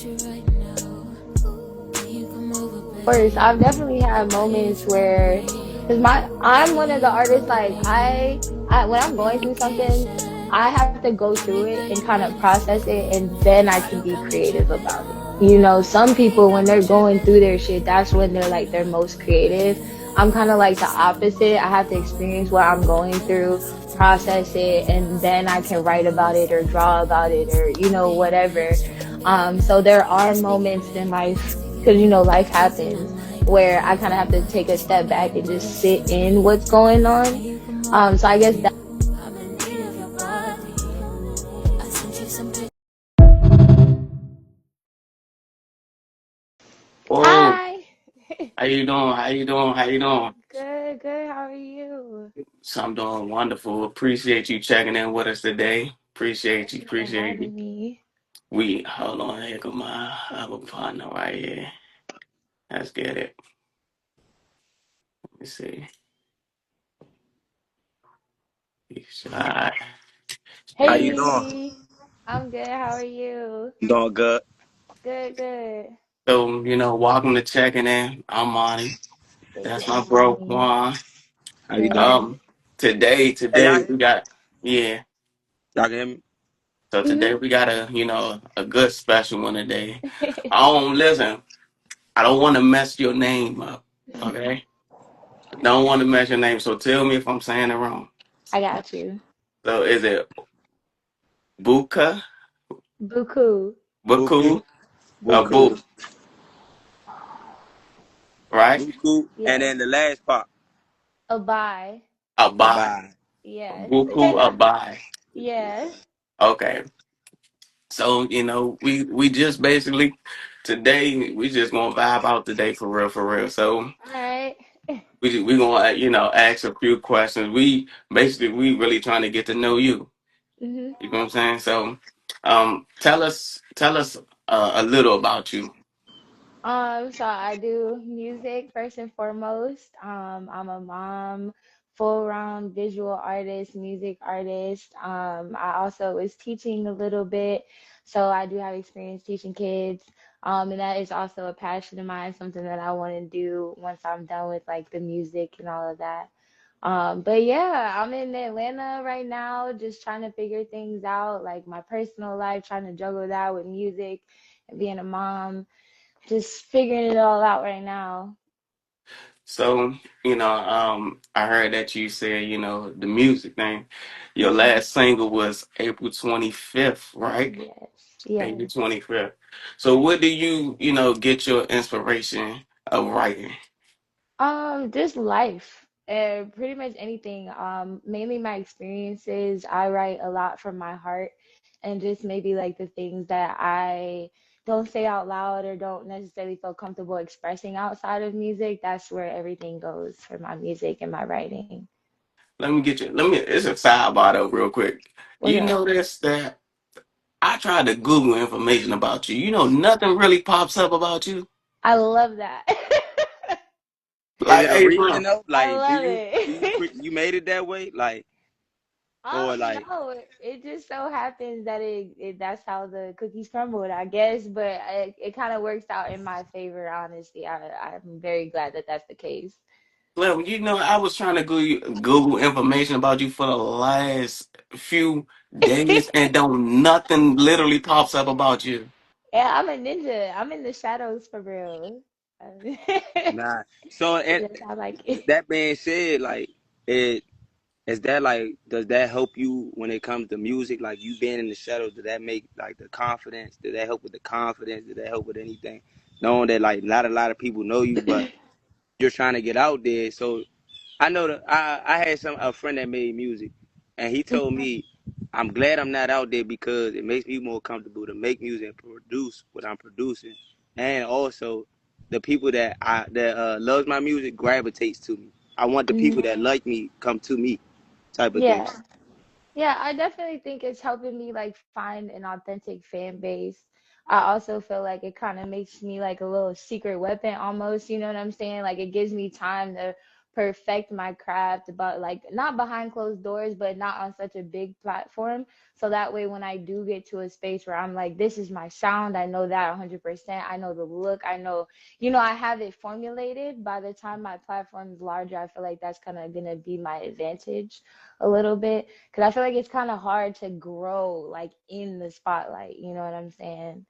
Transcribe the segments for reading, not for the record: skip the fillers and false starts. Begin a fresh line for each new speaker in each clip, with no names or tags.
Of course, I've definitely had moments where, because I'm one of the artists, like I when I'm going through something, I have to go through it and kind of process it, and then I can be creative about it. Some people when they're going through their shit, that's when they're like their most creative. I'm kind of like the opposite. I have to experience what I'm going through, process it, and then I can write about it or draw about it or whatever. So there are moments in life, because life happens, where I kind of have to take a step back and just sit in what's going on. So I guess that.
Oh,
Hi.
how you doing? How you doing? How you doing?
Good, good. How are you?
So I'm doing wonderful. Appreciate you checking in with us today. Appreciate
Thank
you.
you for
Appreciate you.
having me.
We hold on. Here come my other partner right here. Let's get it. Let me see. All right.
How
Hey.
you doing?
Hey, I'm good. How are you?
Doing good.
Good, good.
So welcome to checking in. I'm Monty.
Thank you
That's
for
my
having
bro
me.
Quan.
How you doing?
Good.
Hey,
Today
y'all
we
hear me?
got yeah.
Y'all can hear me?
So
Hmm.
today we got a good special one today. I don't listen. I don't want to mess your name up. Okay. Don't want to mess your name, so tell me if I'm saying it wrong.
I got you.
So is it Buka,
Buku.
Buku,
Buku,
Bu,
Buku,
right?
Buku, and
Yes.
then the last part,
Abai.
Abai,
Abai.
Yes.
Buku, Abai.
Yes.
Okay, so we just basically today we just gonna vibe out today for real, for real. So
All right.
we gonna ask a few questions. We really trying to get to know you.
Hmm.
You know what I'm saying? So tell us a little about you.
So I do music first and foremost. I'm a mom, full round visual artist, music artist. I also was teaching a little bit, so I do have experience teaching kids. And that is also a passion of mine, something that I want to do once I'm done with like the music and all of that. But yeah, I'm in Atlanta right now, just trying to figure things out, like my personal life, trying to juggle that with music and being a mom, just figuring it all out right now.
So, I heard that you said, the music thing. Your
Hmm.
last single was April 25th, right?
Yes,
April
yes.
25th. So what do you, get your inspiration of writing?
Just life. Pretty much anything. Mainly my experiences. I write a lot from my heart, and just maybe like the things that I don't say out loud or don't necessarily feel comfortable expressing outside of music. That's where everything goes for my music and my writing.
It's a sidebar though, real quick.
What's
You
up?
notice that I tried to Google information about you. Nothing really pops up about you.
I love that.
Is
Like,
it a
hey,
reason
bro.
though?
I
Like,
love
you made it that way? Like, or like,
No, it just so happens that that's how the cookies crumbled, I guess, but it kind of works out in my favor, honestly. I'm very glad that that's the case.
Well, I was trying to Google information about you for the last few days, and don't nothing literally pops up about you.
Yeah, I'm a ninja. I'm in the shadows for real.
nah. So, and
That's how I like it.
that being said, like, it is that like, does that help you when it comes to music? Like, you being in the shadows, does that make like the confidence? Does that help with the confidence? Does that help with anything? Knowing that like not a lot of people know you, but you're trying to get out there. So I know that I had a friend that made music, and he told me, I'm glad I'm not out there because it makes me more comfortable to make music and produce what I'm producing, and also the people that loves my music gravitates to me. I want the people
Mhm.
that like me come to me, type of thing.
Yeah. Yeah, I definitely think it's helping me like find an authentic fan base. I also feel like it kind of makes me like a little secret weapon almost, you know what I'm saying? Like it gives me time to perfect my craft, but like not behind closed doors, but not on such a big platform. So that way, when I do get to a space where I'm like, this is my sound, I know that 100%. I know the look, I know, I have it formulated. By the time my platform's larger, I feel like that's kind of gonna be my advantage a little bit, because I feel like it's kind of hard to grow like in the spotlight. You know what I'm saying?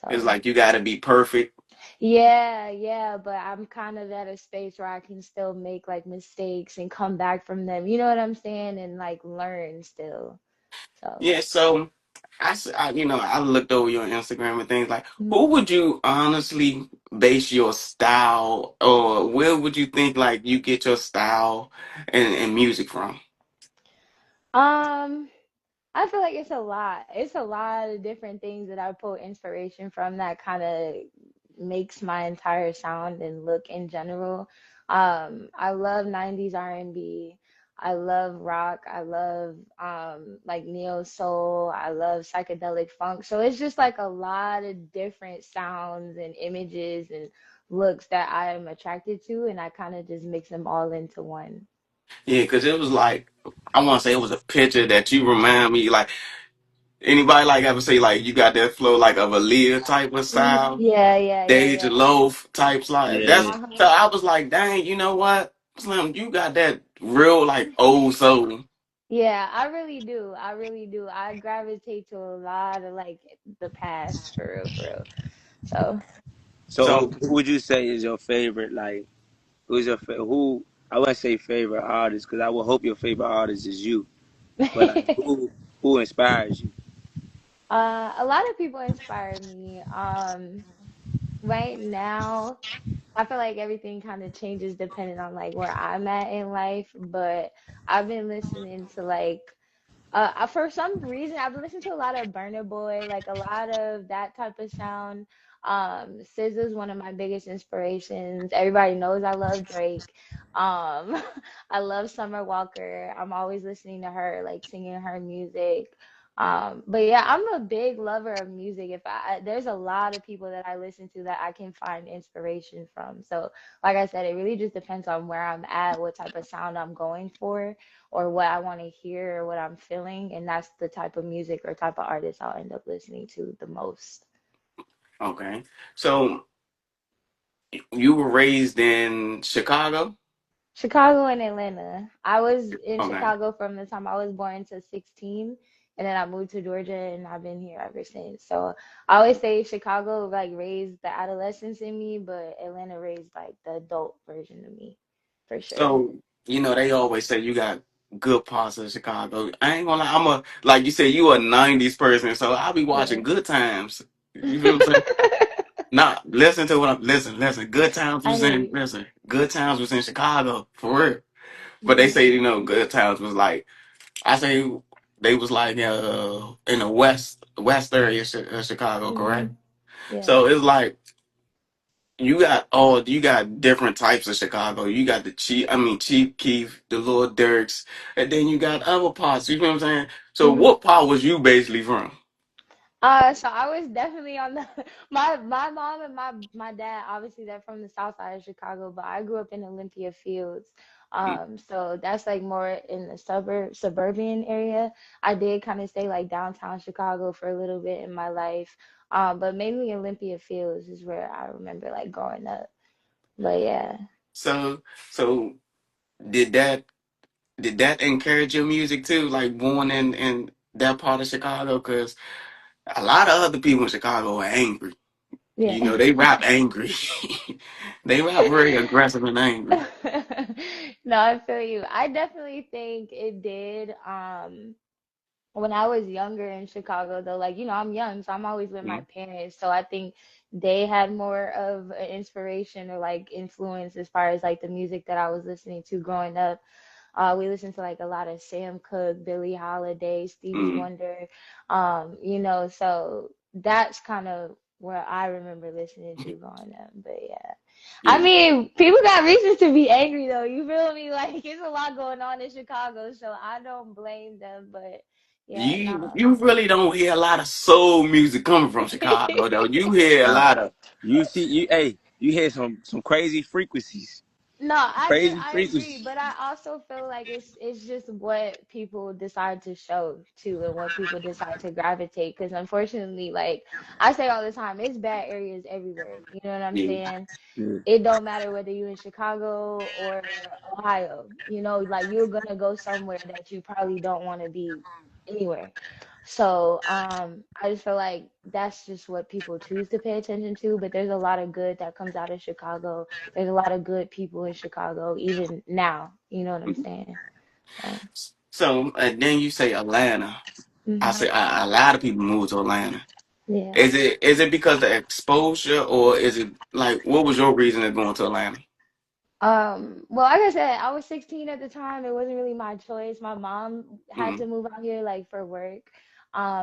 It's
So.
like you got to be perfect.
Yeah, yeah, but I'm kind of at a space where I can still make like mistakes and come back from them. You know what I'm saying? And like learn still. So,
Yeah, so I looked over your Instagram and things like,
mhm.
who would you honestly base your style, or where would you think like you get your style and music from?
um, I feel like it's a lot. It's a lot of different things that I pull inspiration from that kind of makes my entire sound and look in general. I love 90s R&B. I love rock. I love like neo soul. I love psychedelic funk. So it's just like a lot of different sounds and images and looks that I am attracted to, and I kind of just mix them all into one.
Yeah, because it was like, I want to say it was a picture that you remind me like, anybody like ever say like you got that flow like of a Leah type of style,
Yeah, yeah, yeah,
Deja
yeah.
Loaf type style. That's
Yeah.
so
Uh-huh.
I was like, dang, you know what, Slim, you got that real like old soul.
Yeah, I really do. I really do. I gravitate to a lot of like the past for real, for real. So,
So
So
who would you say is your favorite? Like, who's your who? I wouldn't say favorite artist because I would hope your favorite artist is you. But like, who inspires you?
a lot of people inspire me. Right now, I feel like everything kind of changes depending on like where I'm at in life, but I've been listening to like for some reason, I've listened to a lot of Burner Boy, like a lot of that type of sound. SZA's one of my biggest inspirations. Everybody knows I love Drake. Um, I love Summer Walker. I'm always listening to her, like singing her music. But yeah, I'm a big lover of music. There's a lot of people that I listen to that I can find inspiration from. So, like I said, it really just depends on where I'm at, what type of sound I'm going for, or what I want to hear or what I'm feeling, and that's the type of music or type of artist I'll end up listening to the most.
okay, so you were raised in Chicago.
Chicago and Atlanta. I was in
Okay.
Chicago from the time I was born to 16, and then I moved to Georgia, and I've been here ever since. So I always say Chicago like raised the adolescence in me, but Atlanta raised like the adult version of me, for sure.
So, they always say you got good parts of Chicago. I ain't gonna lie, I'm a like you said, you a '90s person, so I'll be watching
Yeah.
Good Times. You feel what I'm saying? Nah, listen to what I'm listen. Good Times
I
was
hear
in
you.
listen. Good Times was in Chicago for real. But they
Hmm.
say Good Times was like I say they was like in the west area of Chicago,
Hmm.
correct?
Yeah.
So it's like you got different types of Chicago. You got the Chief Keef, the Lil Durks, and then you got other parts. You know what I'm saying? So
Hmm.
what part was you basically from?
So I was definitely on the my mom and my dad, obviously they're from the south side of Chicago, but I grew up in Olympia Fields. So that's like more in the suburban area. I did kind of stay like downtown Chicago for a little bit in my life. But mainly Olympia Fields is where I remember like growing up. But yeah.
So so did that encourage your music too? Like born in that part of Chicago? Because a lot of other people in Chicago are angry.
Yeah.
They rap angry. They rap very aggressive and angry.
No, I feel you. I definitely think it did. When I was younger in Chicago, though, like, I'm young, so I'm always with my
Mm,
parents. So I think they had more of an inspiration or like influence as far as like the music that I was listening to growing up. We listened to like a lot of Sam Cooke, Billie Holiday, Stevie
mm,
Wonder, so that's kind of where I remember listening to growing up. But yeah. I
yeah.
mean, people got reasons to be angry though. You feel me? Like it's a lot going on in Chicago, so I don't blame them. But yeah, no.
You really don't hear a lot of soul music coming from Chicago though. You hear a
Nah,
lot of
you see, you hear some crazy frequencies.
No,
Crazy
I agree,
frequency.
but I also feel like it's just what people decide to show to and what people decide to gravitate. Because unfortunately, like I say all the time, it's bad areas everywhere. You know what I'm
Yeah.
saying?
Yeah.
It don't matter whether you in Chicago or Ohio, you know, like you're gonna go somewhere that you probably don't want to be anywhere. So, I just feel like that's just what people choose to pay attention to, but there's a lot of good that comes out of Chicago. There's a lot of good people in Chicago, even now. You know what I'm saying? So,
So then you say Atlanta. I
hmm
say a lot of people move to Atlanta.
yeah.
Is it because of exposure or is it like what was your reason of going to Atlanta?
Well, like I said, I was 16 at the time. It wasn't really my choice. My mom had
Mm.
to move out here like for work.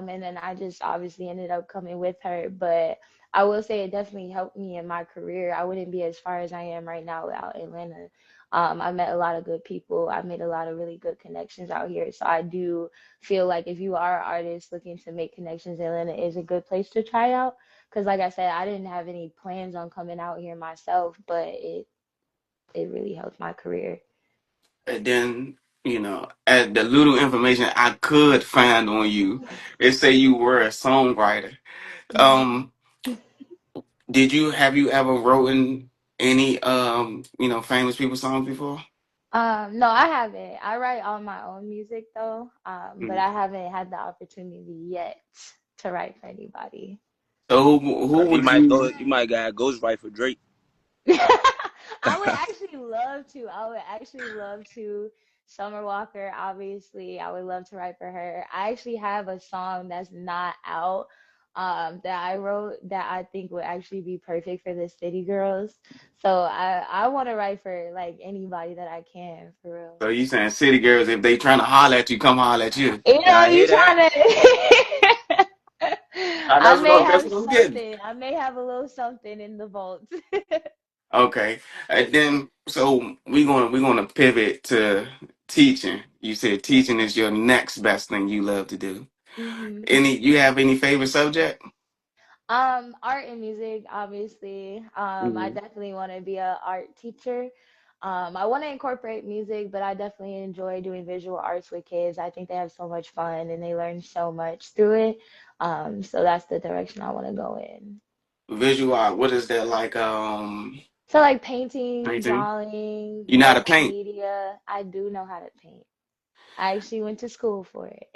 And then I just obviously ended up coming with her. But I will say it definitely helped me in my career. I wouldn't be as far as I am right now without Atlanta. I met a lot of good people. I made a lot of really good connections out here. So I do feel like if you are an artist looking to make connections, Atlanta is a good place to try out. Because like I said, I didn't have any plans on coming out here myself, but it really helped my career.
And then, at the little information I could find on you, it say you were a songwriter.
Mhm.
Um, have you ever written any famous people songs before?
No, I haven't. I write all my own music though, but
Mm.
I haven't had the opportunity yet to write for anybody.
So who
You
would
might
you?
throw it. You might got a ghostwrite for Drake.
I would actually love to. I would actually love to. Summer Walker, obviously, I would love to write for her. I actually have a song that's not out, that I wrote that I think would actually be perfect for the City Girls. So I want to write for like anybody that I can, for real.
So you saying city girls? If they trying to holler at you, come holler at you.
You know,
I
you
hear that.
trying to. I may
That's
have
what I'm getting.
something. I may have a little something in the vault.
Okay, and then so we're gonna pivot to teaching. You said teaching is your next best thing you love to do.
hmm
You have any favorite subject?
Art and music, obviously. I
Mhm.
definitely want to be a art teacher. I want to incorporate music, but I definitely enjoy doing visual arts with kids. I think they have so much fun and they learn so much through it. So that's the direction I want to go in.
Visual art. What is that like?
So like painting,
Painting.
drawing,
You know how to paint.
multimedia. I do know how to paint. I actually went to school for it.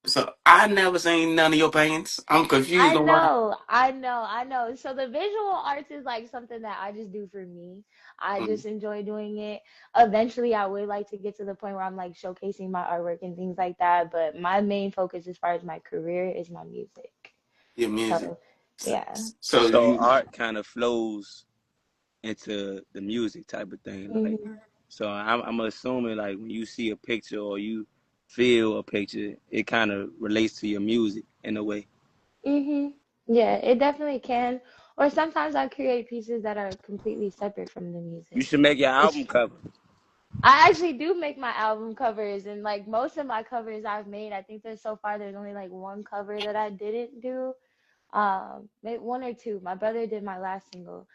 So I never seen none of your paintings. I'm confused
I
on why.
know, I know, I know. So the visual arts is like something that I just do for me. I
Mm,
just enjoy doing it. Eventually, I would like to get to the point where I'm like showcasing my artwork and things like that. But my main focus as far as my career is my music.
your music.
So,
So,
yeah.
so
So
you
art kind of flows into the music type of thing. Like,
hmm
so I'm assuming like when you see a picture or you feel a picture, it kind of relates to your music in a way.
hmm Yeah, it definitely can. Or sometimes I create pieces that are completely separate from the
You
music.
should make your
It's
album cover.
I actually do make my album covers, and like most of my covers I've made, I think there's so far there's only like one cover that I didn't do. Maybe one or two. My brother did my last single.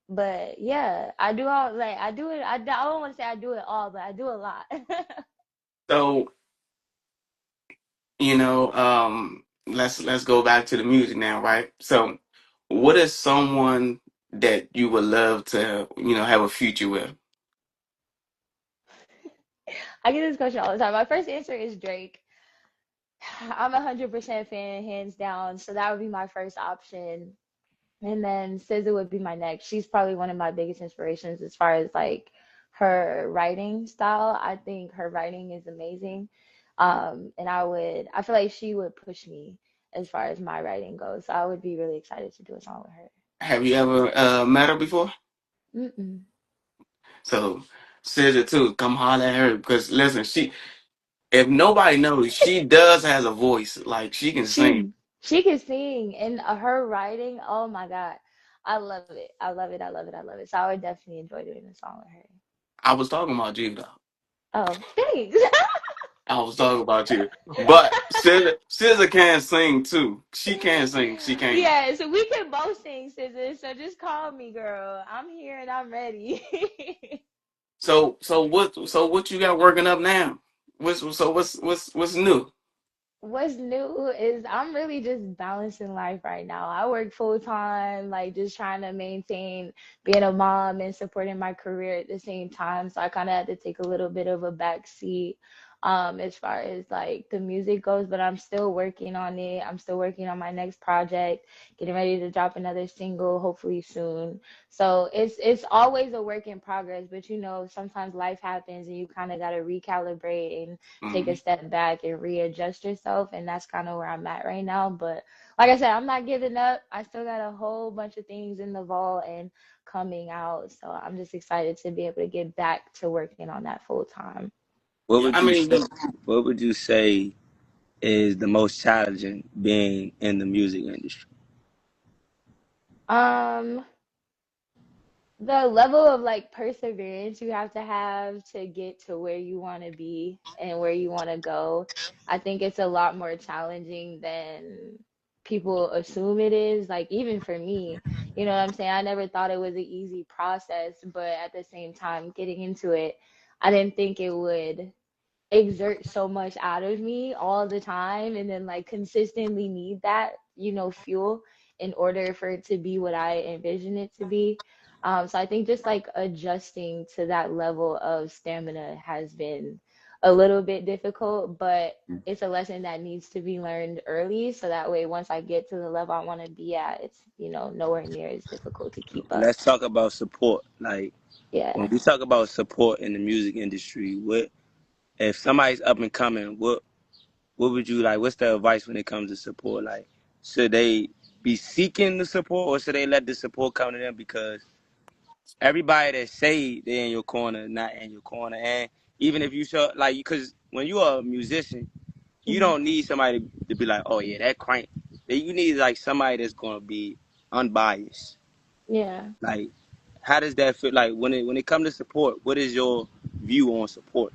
But yeah, I do all like I do it. I don't want to say I do it all, but I do a lot.
so let's go back to the music now, right? So what is someone that you would love to have a future with?
I get this question all the time. My first answer is Drake. I'm 100% fan, hands down. So that would be my first option. And then SZA would be my next. She's probably one of my biggest inspirations as far as like her writing style. I think her writing is amazing. And I feel like she would push me as far as my writing goes. So I would be really excited to do a song with her.
Have you ever met her before?
Mm-mm.
So SZA too, come holler at her because listen, if nobody knows, she does has a voice. Like she can sing.
She can sing and her writing, oh my God. I love it. I love it. I love it. I love it. So I would definitely enjoy doing a song with her.
I was talking about you though.
Oh, thanks.
I was talking about you. But Scissor can sing too. She can sing. She can't.
Yeah, so we can both sing, Scissors. So just call me, girl. I'm here and I'm ready.
So what you got working up now? What's new?
What's new is I'm really just balancing life right now. I work full time, like just trying to maintain being a mom and supporting my career at the same time. So I kind of had to take a little bit of a back seat as far as like the music goes, but I'm still working on it. I'm still working on my next project, getting ready to drop another single hopefully soon. So it's always a work in progress, but you know, sometimes life happens and you kind of got to recalibrate and take a
Mhm.
step back and readjust yourself. And that's kind of where I'm at right now. But like I said, I'm not giving up. I still got a whole bunch of things in the vault and coming out. So I'm just excited to be able to get back to working on that full time.
What
Yeah,
would
I
you
mean,
say? What would you say is the most challenging being in the music industry?
Um, the level of like perseverance you have to get to where you want to be and where you want to go. I think it's a lot more challenging than people assume it is. Like even for me, you know what I'm saying? I never thought it was an easy process, but at the same time, getting into it, I didn't think it would exert so much out of me all the time and then like consistently need that, you know, fuel in order for it to be what I envision it to be. So I think just like adjusting to that level of stamina has been a little bit difficult, but it's a lesson that needs to be learned early so that way once I get to the level I want to be at, it's, you know, nowhere near as difficult to keep up.
Let's talk about support. Like when
Yeah.
we talk about support in the music industry, what if somebody's up and coming? What would you like? What's the advice when it comes to support? Like, should they be seeking the support or should they let the support come to them? Because everybody that say they're in your corner, not in your corner, and even if you show like, because when you are a musician, you
Hmm.
don't need somebody to be like, oh yeah, that crank. You need like somebody that's gonna be unbiased.
Yeah.
Like, how does that feel? Like when it comes to support, what is your view on support?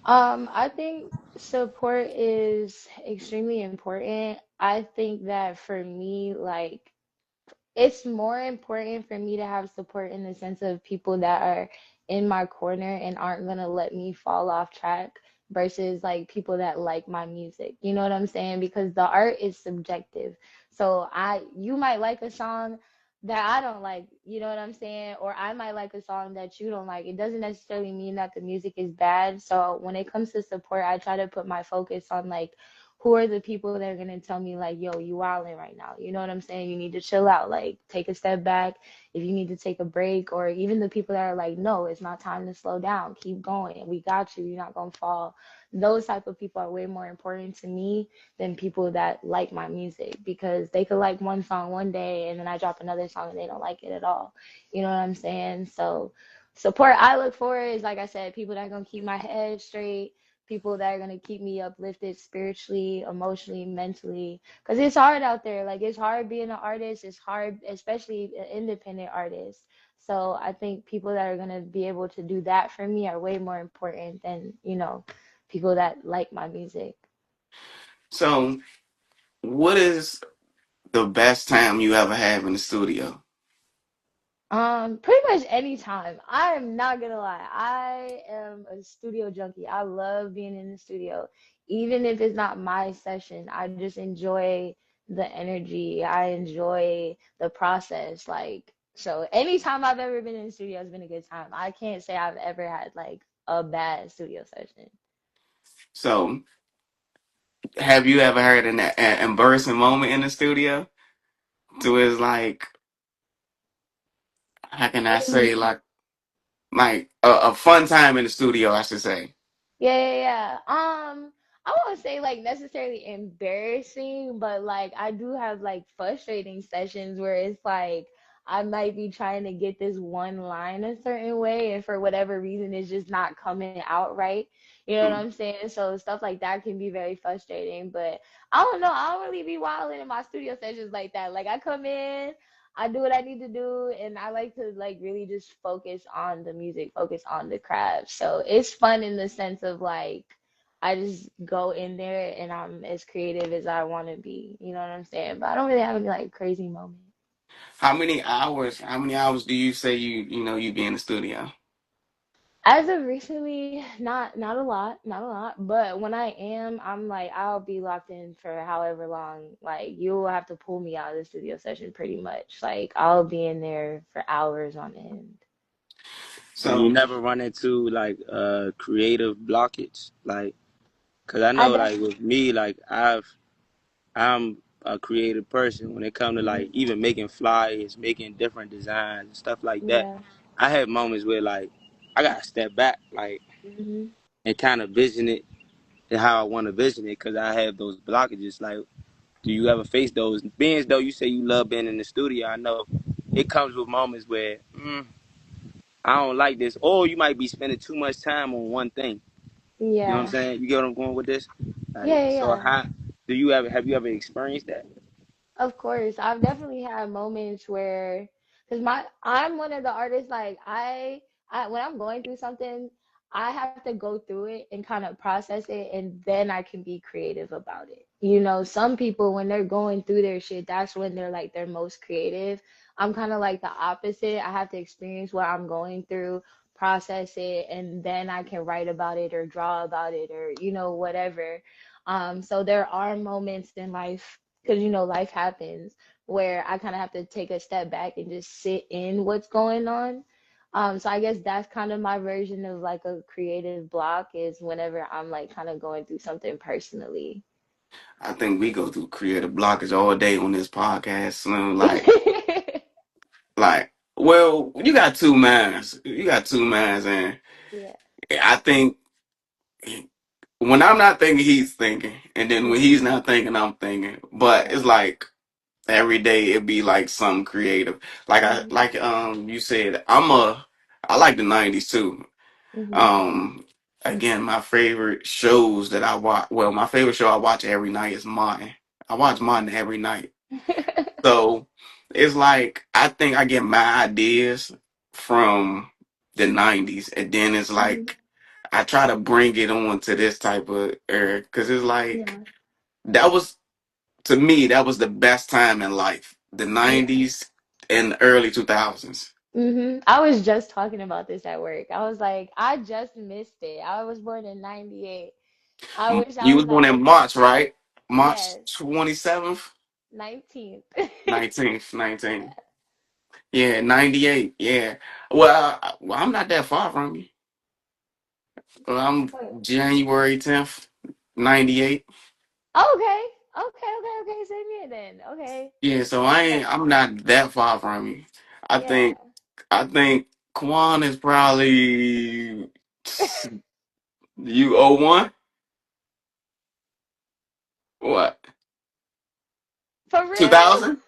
I think support is extremely important. I think that for me, like it's more important for me to have support in the sense of people that are in my corner and aren't gonna let me fall off track versus like people that like my music. You know what I'm saying? Because the art is subjective. So you might like a song that I don't like, you know what I'm saying? Or I might like a song that you don't like. It doesn't necessarily mean that the music is bad. So when it comes to support, I try to put my focus on like who are the people that are gonna tell me like, yo, you wilding right now. You know what I'm saying? You need to chill out, like take a step back if you need to take a break, or even the people that are like, no, it's not time to slow down. Keep going. We got you. You're not gonna fall. Those type of people are way more important to me than people that like my music because they could like one song one day and then I drop another song and they don't like it at all. You know what I'm saying? So support I look for is like I said, people that are gonna keep my head straight, people that are going to keep me uplifted spiritually, emotionally, mentally. Because it's hard out there. Like, it's hard being an artist. It's hard, especially an independent artist. So I think people that are going to be able to do that for me are way more important than, you know, people that like my music.
so what is the best time you ever have in the studio?
Pretty much anytime. I am not gonna lie. I am a studio junkie. I love being in the studio. Even if it's not my session, I just enjoy the energy. I enjoy the process. Like, so anytime I've ever been in the studio has been a good time. I can't say I've ever had like a bad studio session.
So have you ever heard an embarrassing moment in the studio? To is like, how can I say, like a fun time in the studio, I should say.
Yeah, yeah, yeah. I won't say like necessarily embarrassing, but like I do have like frustrating sessions where it's like I might be trying to get this one line a certain way, and for whatever reason, it's just not coming out right. You know what
Mm.
I'm saying? So stuff like that can be very frustrating. But I don't know. I don't really be wilding in my studio sessions like that. Like I come in. I do what I need to do, and I like to like really just focus on the music, focus on the craft. So it's fun in the sense of like I just go in there and I'm as creative as I want to be. You know what I'm saying? But I don't really have any like crazy moments.
How many hours do you say you be in the studio?
As of recently, not a lot, not a lot. But when I am, I'm like I'll be locked in for however long. Like you'll have to pull me out of the studio session pretty much. Like I'll be in there for hours on end.
And you
So
never run into like creative blockage, like, cause I
I
know
def
like with me, like I'm a creative person when it comes to like
mhm,
even making flyers, making different designs and stuff like that.
yeah.
I have moments where like I gotta step back, like,
Hmm.
and kind of vision it and how I want to vision it, cause I have those blockages. Like, do you ever face those? Being as though you say you love being in the studio, I know it comes with moments where I don't like this, or you might be spending too much time on one thing. You know what I'm
Yeah.
saying? You get what I'm going with this? Like,
Yeah, yeah,
so
yeah.
how do you ever have you ever experienced that?
Of course, I've definitely had moments where, because I'm one of the artists like I when I'm going through something, I have to go through it and kind of process it, and then I can be creative about it. You know, some people when they're going through their shit, that's when they're like their most creative. I'm kind of like the opposite. I have to experience what I'm going through, process it, and then I can write about it or draw about it or whatever. So there are moments in life because life happens where I kind of have to take a step back and just sit in what's going on. So I guess that's kind of my version of like a creative block is whenever I'm like kind of going through something personally.
I think we go through creative blockage all day on this podcast. So like, well, you got two minds. You got two minds, and
Yeah.
I think when I'm not thinking, he's thinking, and then when he's
Hmm.
not thinking, I'm thinking. But it's
Yeah.
like every day it be like something creative. Like
Hmm.
you said, I like the '90s too.
Hmm.
Um, again, my favorite shows that I watch. Well, my favorite show I watch every night is Martin. I watch Martin every night. So it's like I think I get my ideas from the '90s, and then it's
Hmm.
like I try to bring it on to this type of era because it's like
Yeah.
that was to me that was the best time in life, the
Yeah.
'90s and the early 2000s.
I was just talking about this at work. I was like, I just missed it. I was born in 98. I wish I
You
was
was born in
like,
March, right? March
yes,
27th,
19th.
19th, 19th. Yeah, 98. Yeah. Well, I'm not that far from you. Well, I'm January 10th, 98.
Okay, okay, okay, okay. Same here then. Okay.
Yeah, so
Yeah,
I'm not that far from you. I
yeah.
think I think Kwan is probably you oh 01? What?
For real?
2000?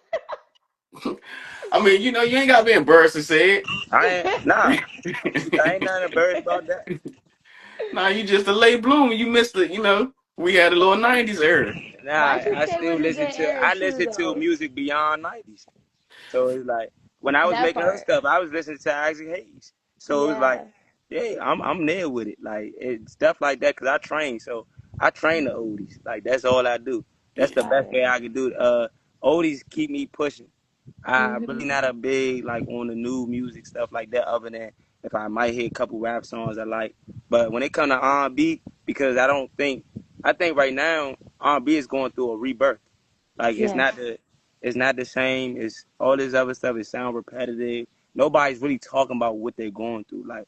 I mean, you ain't gotta be embarrassed to say
I ain't nah. Shoot, I ain't
it.
nothing embarrassed about that.
Nah, you just a late bloomer. You missed it. We had a little '90s era.
Nah, I
Y2K
still
was a
listen
good
to
era too,
to
though.
music beyond '90s. So it's like when I was
That
making her
part.
stuff, I was listening to Isaac Hayes. So it's like,
Yeah.
yeah, I'm there with it. Like stuff like that because I train. So I train the
Mhm.
oldies. Like that's all I do. That's the best
Fire.
way I can do it. Oldies keep me pushing. I really
Mhm.
not a big like on the new music stuff like that. Other than if I might hear a couple rap songs I like, but when it comes to R&B, because I think right now R&B is going through a rebirth. Like
Yes.
it's not the same. It's all this other stuff. It sound repetitive. Nobody's really talking about what they're going through. Like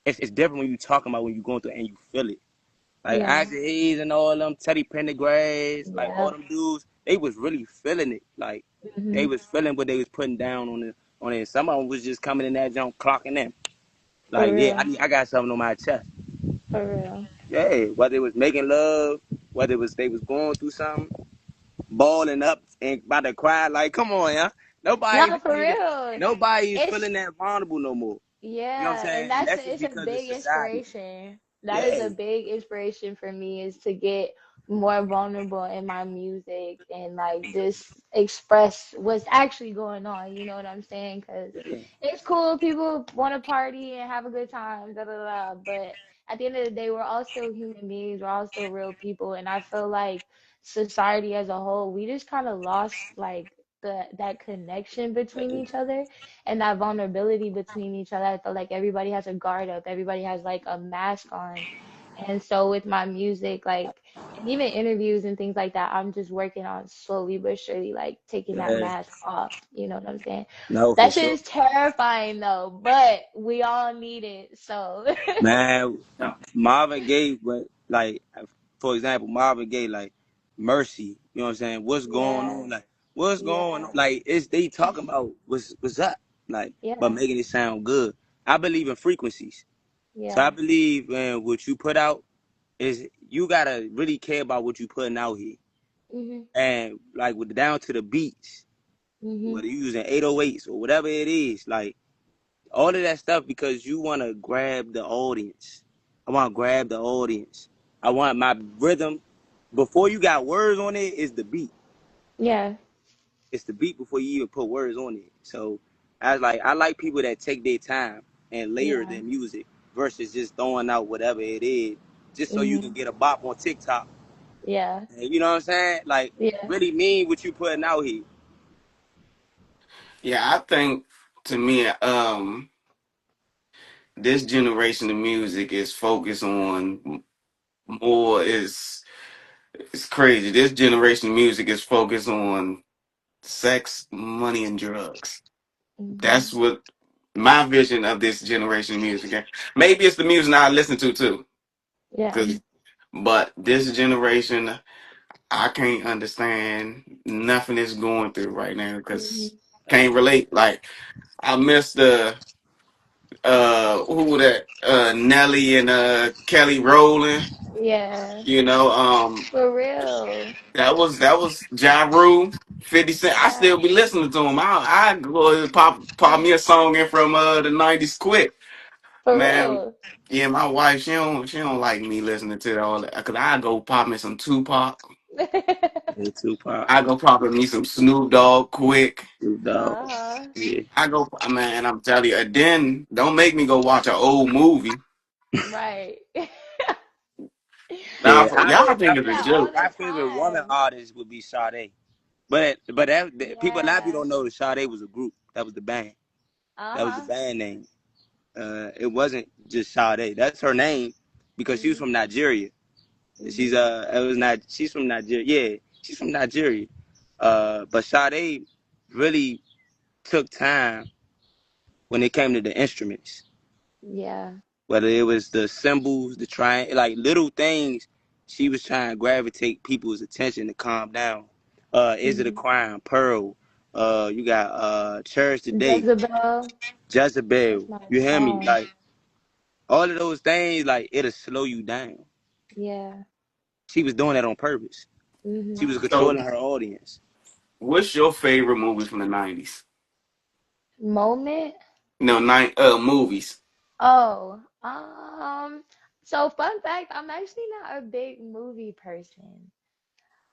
it's different when you talking about when you're going through and you feel it. Like
Yeah.
Isaac Hayes and all them Teddy Pendergrass, like all
Yeah.
them dudes, they was really feeling it. Like they
Mhm.
was feeling what they was putting down on it. Some of them was just coming in that junk clocking in.
For
Like yeah,
real.
I got something on my chest.
For real.
Yeah, whether it was making love, whether it was they was going through something, balling up and about to cry. Like come on, yeah. Nobody
No, for real.
nobody is
It's
feeling that vulnerable no more. You know what I'm
Yeah,
saying?
and
And
that's
that's just
it's a
because of
big
society.
inspiration. That is
Yeah,
a big inspiration for me is to get more vulnerable in my music and like just express what's actually going on. You know what I'm saying? Because
yeah.
it's cool. People want to party and have a good time, da da da. But at the end of the day, we're all still human beings. We're all still real people. And I feel like society as a whole, we just kind of lost like that connection between each other and that vulnerability between each other. I feel like everybody has a guard up. Everybody has like a mask on. And so with my music, like, and even interviews and things like that, I'm just working on slowly but surely, like taking that
Yeah.
mask off. You know what I'm saying?
No, for
That shit
sure.
is terrifying though, but we all need it. So,
Man,
Yeah.
Marvin Gaye went like, for example, Marvin Gaye like Mercy. You know what I'm saying? What's going
yeah,
on? Like, what's going on?
yeah,
Like, it's they talking about what's up. Like, but
yeah,
making it sound good. I believe in frequencies. So I
yeah.
believe in what you put out is you gotta really care about what you putting out here.
Mhm,
And like with down to the beats,
mhm.
whether you using 808s or whatever it is, like all of that stuff because you want to grab the audience. I want to grab the audience. I want my rhythm before you got words on it is the beat.
Yeah,
It's the beat before you even put words on it. So I like people that take their time and layer
yeah.
their music versus just throwing out whatever it is just so you can
Mhm.
get a bop on TikTok.
Yeah,
And you know what I'm saying? Like
yeah.
really mean what you putting out here.
Yeah, I think to me, this generation of music is focused on more is it's crazy. This generation of music is focused on sex, money, and drugs. That's
Mhm.
what my vision of this generation of music is. Maybe it's the music I listen to too.
Yeah.
'Cause- but this generation, I can't understand nothing is going through right now because
Mhm.
can't relate. Like I miss the who that Nelly and Kelly Rowland.
Yeah.
You know,
For real.
that was Ja Rule, 50 Cent. I
Yeah.
still be listening to him. I go and pop me a song in from the 90s quick.
For
Man,
real.
yeah, my wife, she don't like me listening to all that. Cause I go pop me some Tupac.
Hey, Tupac,
I go pop me some Snoop Dogg quick.
Snoop Dogg.
Uh-huh.
Yeah.
I go, man, I'm telling you. Then don't make me go watch an old movie.
Right.
Now,
Yeah,
for,
We
y'all
used to
think
do
it's a
that all
joke.
my
the
favorite woman
time.
artist would be Sade. But people, a lot of people
Yeah.
don't know that Sade was a group. That was the band. That was the
Uh-huh.
band name. It wasn't just Sade. That's her name because she was
Mhm.
from Nigeria. She's
Mhm.
it was not. She's from Nigeria. Yeah, she's from Nigeria. But Sade really took time when it came to the instruments.
Yeah.
Whether it was the cymbals, the triangle, like little things, she was trying to gravitate people's attention to calm down. Is it a
Mhm.
crime? Pearl. You got Cherish the Day,
Jezebel. That's
Jezebel.
my
You hear me?
song.
Like all of those things, like it'll slow you down.
Yeah.
She was doing that on purpose. She
Mhm.
was
So,
controlling her audience.
what's your favorite movie from the 90s?
Moment.
No, movies.
Oh, so fun fact, I'm actually not a big movie person.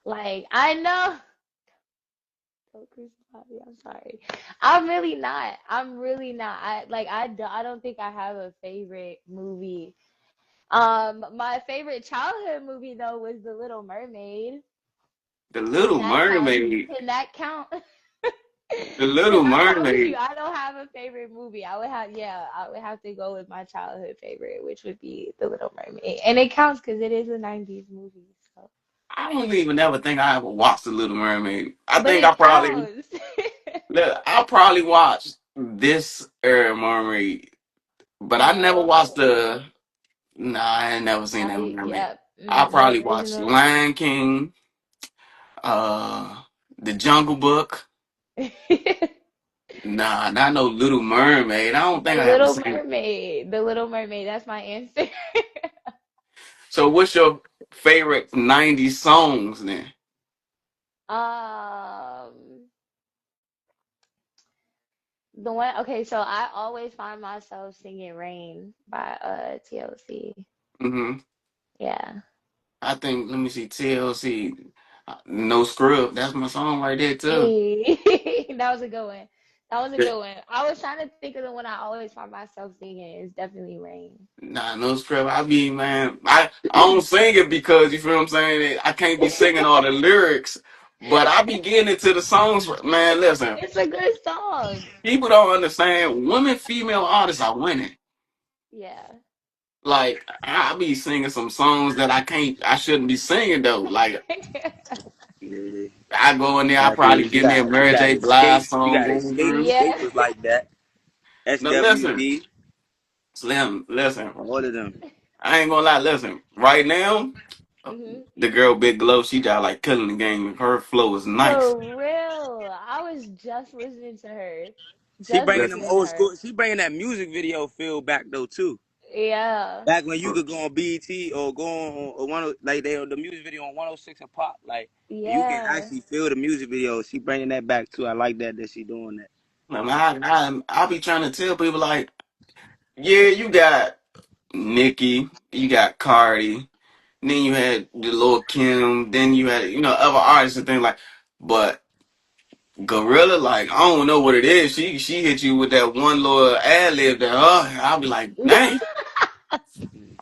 Like, I know, don't crucify me, I'm sorry. I'm really not. I'm really not. I don't think I have a favorite movie. My favorite childhood movie though was The Little Mermaid.
The
Can
Little
that count?
Mermaid.
Can that count?
The
Because
Little
I promise you,
Mermaid.
I don't have a favorite movie. I would have to go with my childhood favorite, which would be The Little Mermaid. And it counts because it is a 90s movie. So,
I don't even ever think I ever watched The Little Mermaid. I
but
think
it counts.
I probably watched this Mermaid, but I never watched
No.
the. Nah, I ain't never seen
Now
that
you,
Mermaid.
yep.
I
The
probably watched
original.
Lion King, uh, The Jungle Book.
The
Nah, not no Little Mermaid. I don't think I ever
Little
seen it.
Mermaid. The Little Mermaid. That's my answer.
So, what's your favorite '90s songs then?
Um, the one, okay, so I always find myself singing Rain by TLC.
Hmm.
Yeah.
I think. Let me see. TLC. No Scrub. That's my song right there too.
Hey, that was a good one. That was a good one. I was trying to think of the one I always find myself singing. It's definitely Rain.
Nah, no scrub. I be man. I don't sing it because you feel what I'm saying. I can't be singing all the lyrics, but I be getting into the songs. Man, listen,
It's a good song.
people don't understand. Women, female artists are winning.
Yeah.
Like I be singing some songs that I shouldn't be singing though. Like
Yeah.
I go in there, I
Gotta
probably
be,
give me a
you
Mary
gotta
J.
escape.
Blige
You
song
gotta
going
escape.
through.
Escape
Yeah.
was like that.
Now listen,
SWV,
Slim, listen.
all of them.
I ain't gonna lie, listen. Right now,
Hmm.
the girl Big Glow, she got like killing the game. Her flow is nice.
For real. I was just listening to her.
She
Just
bringing them
listening to
old
her.
school. She bringing that music video feel back though too.
Yeah.
Back when you could go on BET or go on like they the music video on 106 and pop like you can
Yeah.
actually feel the music video. She bringing that back too. I like that she doing that.
I be trying to tell people like, yeah, you got Nicki, you got Cardi, then you had the Lil Kim, then you had other artists and things like, but Gorilla, like I don't know what it is. She hit you with that one little ad lib that I'll be like, dang,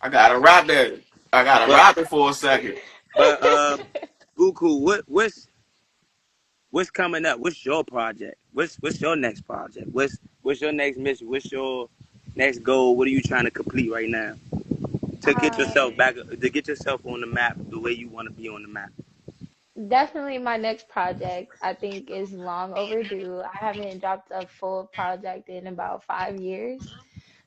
I gotta rap that. I gotta
But
rap it for a second.
but Buku, what's coming up? What's your project? What's your next project? What's your next mission? What's your next goal? What are you trying to complete right now to get yourself
Um,
back to get yourself on the map the way you want to be on the map?
Definitely my next project, I think, is long overdue. I haven't dropped a full project in about 5 years.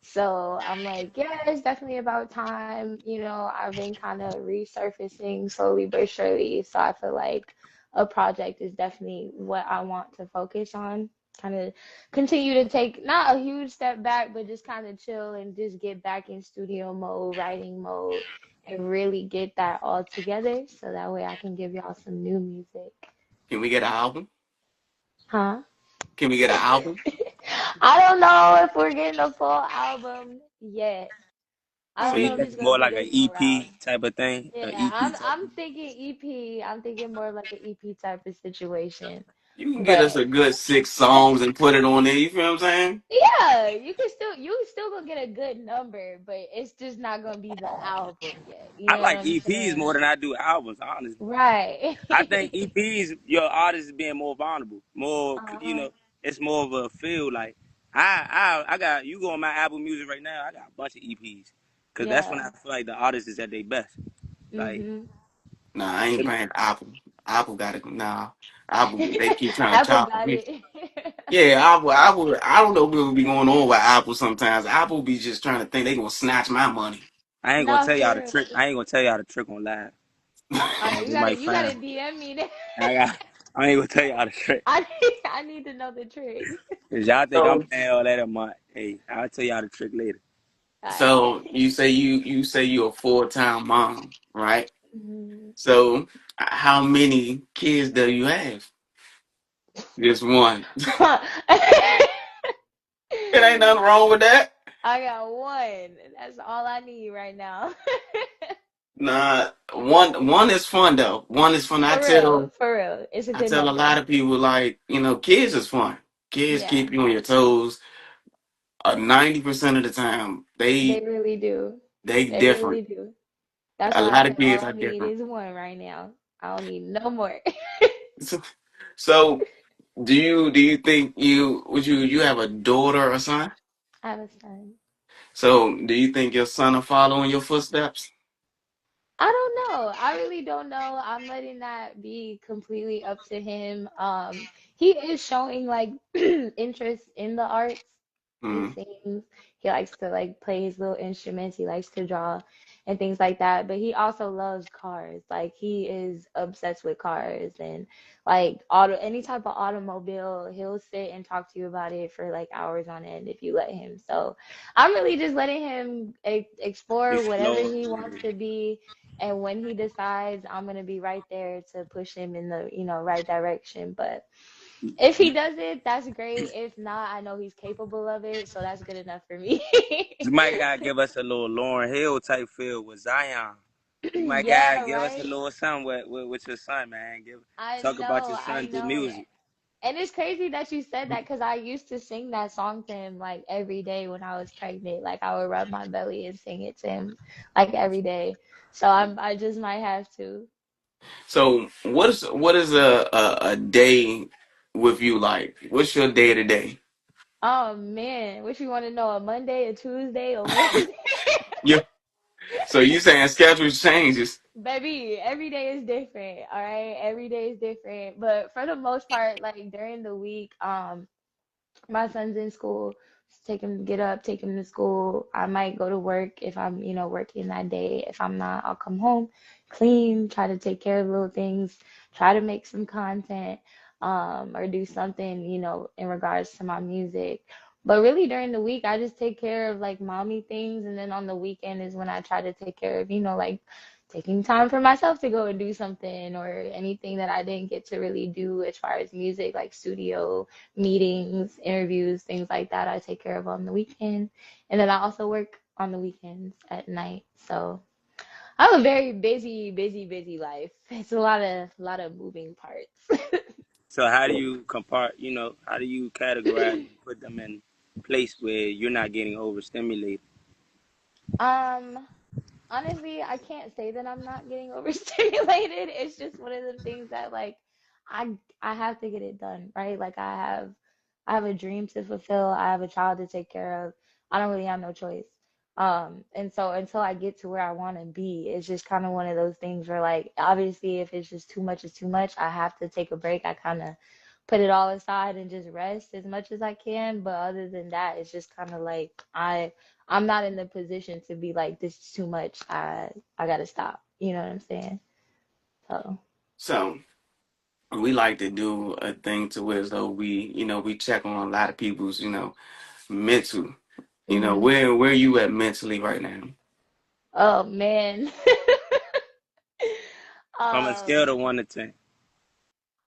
So I'm like, yeah, it's definitely about time. I've been kind of resurfacing slowly but surely. So I feel like a project is definitely what I want to focus on. Kind of continue to take not a huge step back, but just kind of chill and just get back in studio mode, writing mode, and really get that all together. So that way I can give y'all some new music.
Can we get an album?
Huh?
Can we get an album?
I don't know if we're getting a full album yet. I
So
don't
you
know if
Um,
it's
thinking
gonna
more
be
like an
this go round.
EP type of thing, an
Yeah,
EP
I'm
type
I'm
of thing.
thinking EP. I'm thinking more like an EP type of situation.
you can get us
But
a good 6 songs and put it on there. You feel what I'm saying?
yeah, you still gonna get a good number, but it's just not gonna be the album yet. You
I
know what
like
I'm
EPs
saying?
more than I do albums, honestly.
Right.
I think EPs, your artist is being more vulnerable, more
Uh-huh.
it's more of a feel like I got you go on my Apple Music right now. I got a bunch of EPs because that's when
Yeah.
I feel like the artist is at their best. Like
Mhm.
Nah, I ain't paying Apple. Apple got it. Nah, Apple. They keep trying to
Apple
chop
got
me.
it.
Yeah, Apple. I don't know what will be going on with Apple sometimes. Apple be just trying to think they gonna snatch my money.
I ain't gonna
Not
tell y'all the
for
trick.
real.
I ain't gonna tell y'all the trick on live.
All right, you
You
gotta
might
you gotta
find.
DM me then.
I got. I ain't gonna tell y'all the trick.
I need to know the trick.
Cause y'all think I'm
So,
paying all that a month. Hey, I'll tell y'all the trick later.
All right.
so you say you a full-time mom, right?
Mhm.
So, how many kids do you have? Just one. It ain't nothing wrong with that.
I got one. That's all I need right now.
Nah, one is fun though. One is fun.
For real, for real. It's a
I
good
tell a lot
number.
of people like, kids is fun. Kids
Yeah,
keep you on your toes. 90% of the time,
they
they
really do.
they
They
different.
really do. That's
A
why I
lot of
said all
kids
I
are
need
different.
is one right now. I don't need no more.
So, do you think you have a daughter or son?
I have a son.
So, do you think your son will follow in your footsteps?
I don't know. I really don't know. I'm letting that be completely up to him. He is showing like interest in the arts. He
Mm.
sings. He likes to like play his little instruments. He likes to draw and things like that. But he also loves cars. Like he is obsessed with cars and like any type of automobile. He'll sit and talk to you about it for like hours on end if you let him. So I'm really just letting him explore whatever
Explore.
he wants to be. And when he decides, I'm gonna be right there to push him in the, right direction. But if he does it, that's great. If not, I know he's capable of it, so that's good enough for me.
You might gotta give us a little Lauren Hill type feel with Zion. You might gotta
Yeah,
give us a
right?
little something with your son, man.
I
Talk about
know,
your
I
son through
know.
music.
And it's crazy that you said that because I used to sing that song to him like every day when I was pregnant. Like I would rub my belly and sing it to him like every day. So I just might have to.
So what is a day with you like? What's your day to day?
Oh man, what you want to know? A Monday, a Tuesday, a Wednesday?
Yeah. So you saying schedule changes?
Baby, every day is different, all right? Every day is different. But for the most part, like during the week, my son's in school. Just take him, get up, take him to school. I might go to work if I'm, working that day. If I'm not, I'll come home, clean, try to take care of little things, try to make some content, or do something, in regards to my music. But really during the week, I just take care of like mommy things, and then on the weekend is when I try to take care of, like taking time for myself to go and do something or anything that I didn't get to really do as far as music, like studio meetings, interviews, things like that I take care of on the weekend. And then I also work on the weekends at night. So I have a very busy, busy, busy life. It's a lot of moving parts.
So how do you compart? How do you categorize and put them in place where you're not getting overstimulated?
Um, Honestly, I can't say that I'm not getting overstimulated. It's just one of the things that like I have to get it done, right? Like I have a dream to fulfill. I have a child to take care of. I don't really have no choice. And so until I get to where I want to be, it's just kind of one of those things where like obviously if it's just too much, it's too much. I have to take a break. I kind of put it all aside and just rest as much as I can. But other than that, it's just kind of like I'm not in the position to be like, this is too much. I gotta stop. You know what I'm saying? So,
So we like to do a thing to where as though we check on a lot of people's mental.
hmm.
Where are you at mentally right now?
Oh man.
On a scale
um,
of 1 to 10.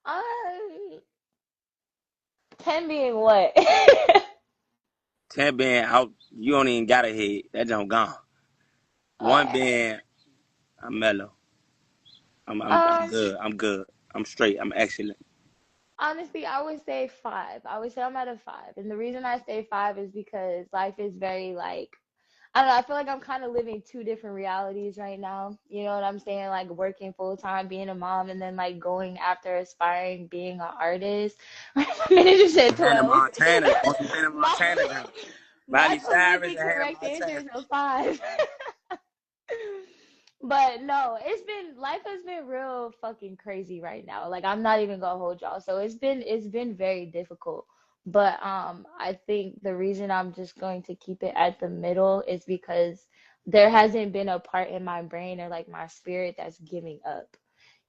um, 10 being what?
10 being out, you don't even got a head. That junk gone. One
uh,
being I'm mellow. I'm
um,
good. I'm good. I'm straight. I'm excellent.
Honestly, I would say five. I would say I'm at a five. And the reason I say five is because life is very like I don't know, I feel like I'm kind of living two different realities right now. You know what I'm saying? Like working full time, being a mom, and then like going after aspiring, being an artist. My manager said
Hannah
12.
Montana. On some Hannah
My
Montana junk.
my
Miley Cyrus
politically
and Hannah
correct answer
Montana.
is a five. But no, life has been real fucking crazy right now. Like I'm not even gonna hold y'all. So it's been very difficult. But I think the reason I'm just going to keep it at the middle is because there hasn't been a part in my brain or like my spirit that's giving up.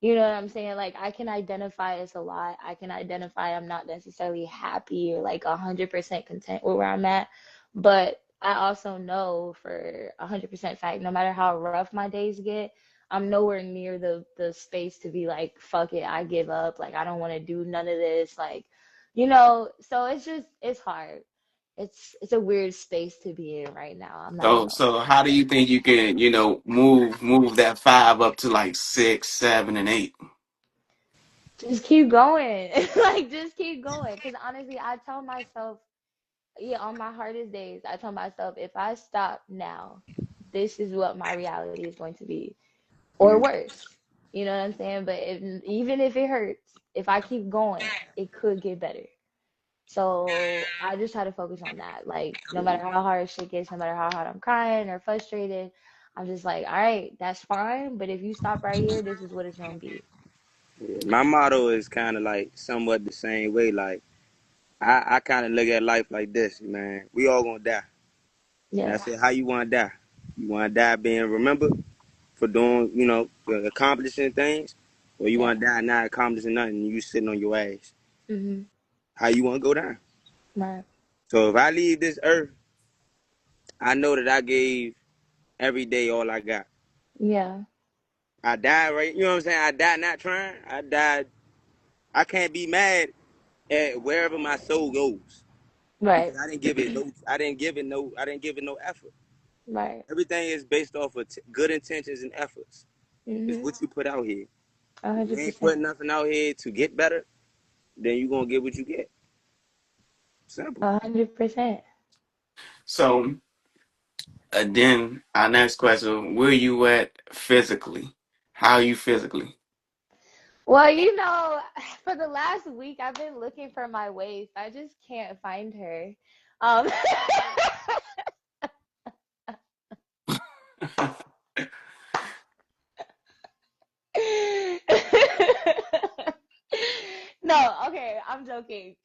You know what I'm saying? Like I can identify as a lot. I can identify I'm not necessarily happy or like 100% content with where I'm at. But I also know for 100% fact, no matter how rough my days get, I'm nowhere near the space to be like, fuck it, I give up. Like I don't want to do none of this. Like, so it's hard. It's a weird space to be in right now. I'm not even
So
gonna
so how do you think you can move that five up to like 6, 7, and 8?
just keep going. Like just keep going. Because honestly, I tell myself, yeah, on my hardest days, I tell myself if I stop now, this is what my reality is going to be, or worse. You know what I'm saying? But even if it hurts, if I keep going, it could get better. So I just try to focus on that. Like no matter how hard shit gets, no matter how hard I'm crying or frustrated, I'm just like, all right, that's fine. But if you stop right here, this is what it's gonna be.
Yeah, my motto is kind of like somewhat the same way. Like I kind of look at life like this, man. We all gonna die. And I
Yeah.
said, how you want to die? You want to die being remembered for doing, accomplishing things, or you
Yeah.
want to die not accomplishing nothing and you sitting on your ass?
Mhm.
How you want to go down?
Right.
So if I leave this earth, I know that I gave every day all I got.
Yeah.
I died right, you know what I'm saying? I died not trying. I died. I can't be mad at wherever my soul goes because
Right.
I didn't give it no. I didn't give it no. I didn't give it no effort.
Right.
Everything is based off of good intentions and efforts. It's
Mhm.
what you put out here.
A
If you
hundred
ain't
percent.
putting nothing out here to get better, then you gonna get what you get. Simple.
100%.
So then our next question: where you at physically? How are you physically?
Well, for the last week, I've been looking for my waist. I just can't find her. Um, No, okay, I'm joking.